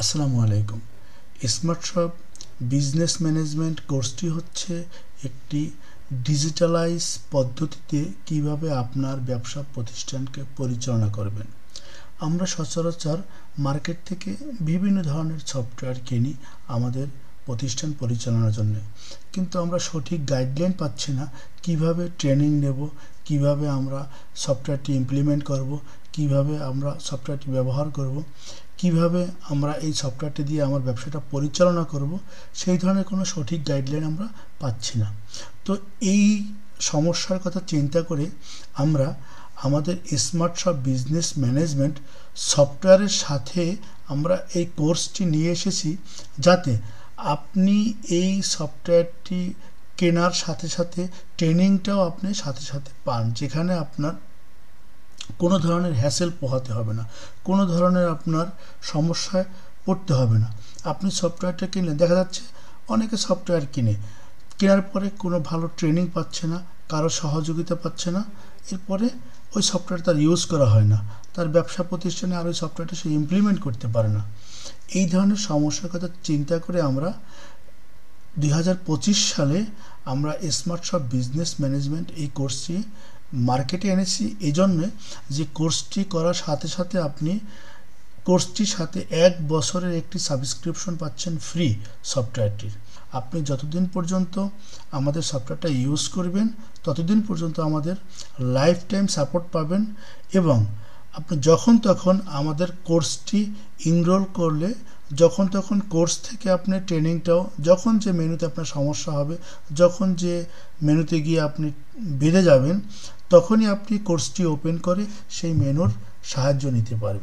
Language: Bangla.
আসসালামু আলাইকুম। স্মার্ট শপ বিজনেস ম্যানেজমেন্ট কোর্সটি হচ্ছে একটি ডিজিটালাইজ পদ্ধতিতে কিভাবে আপনার ব্যবসা প্রতিষ্ঠানকে পরিচালনা করবেন। আমরা সচরাচর মার্কেট থেকে বিভিন্ন ধরনের সফটওয়্যার কিনি আমাদের প্রতিষ্ঠান পরিচালনার জন্য, কিন্তু আমরা সঠিক গাইডলাইন পাচ্ছি না কিভাবে ট্রেনিং নেব, কিভাবে আমরা সফটওয়্যারটি ইমপ্লিমেন্ট করব, কিভাবে আমরা সফটওয়্যারটি ব্যবহার করব, কিভাবে আমরা এই সফটওয়্যারটি দিয়ে আমার ব্যবসাটা পরিচালনা করব, সেই ধরনের কোনো সঠিক গাইডলাইন আমরা পাচ্ছি না। তো এই সমস্যার কথা চিন্তা করে আমরা আমাদের স্মার্ট শপ বিজনেস ম্যানেজমেন্ট সফটওয়্যারের সাথে আমরা এই কোর্সটি নিয়ে এসেছি, যাতে আপনি এই সফটওয়্যারটি কেনার সাথে সাথে ট্রেনিংটাও আপনি সাথে সাথে পান, যেখানে আপনার কোনো ধরনের হ্যাসেল পোহাতে হবে না, কোনো ধরনের আপনার সমস্যায় পড়তে হবে না। আপনি সফটওয়্যারটা কিনলে, দেখা যাচ্ছে অনেকে সফটওয়্যার কেনার পরে কোনো ভালো ট্রেনিং পাচ্ছে না, কারো সহযোগিতা পাচ্ছে না, এরপরে ওই সফটওয়্যার তার ইউজ করা হয় না, তার ব্যবসা প্রতিষ্ঠানে আর ওই সফটওয়্যারটা সে ইমপ্লিমেন্ট করতে পারে না। এই ধরনের সমস্যার কথা চিন্তা করে আমরা 2025 সালে আমরা স্মার্ট শপ বিজনেস ম্যানেজমেন্ট এই কোর্সটি মার্কেটে এনেছি, এই জন্যে যে কোর্সটি করার সাথে সাথে আপনি কোর্সটির সাথে 1 বছরের একটি সাবস্ক্রিপশন পাচ্ছেন ফ্রি সফটওয়্যারটির। আপনি যতদিন পর্যন্ত আমাদের সফটওয়্যারটা ইউজ করবেন ততদিন পর্যন্ত আমাদের লাইফ টাইম সাপোর্ট পাবেন, এবং আপনি যখন তখন আমাদের কোর্সটি এনরোল করলে যখন তখন কোর্স থেকে আপনি ট্রেনিংটাও, যখন যে মেনুতে আপনার সমস্যা হবে, যখন যে মেনুতে গিয়ে আপনি বেঁধে যাবেন, তখনই আপনি কোর্সটি ওপেন করে সেই মেনুর সাহায্য নিতে পারবেন।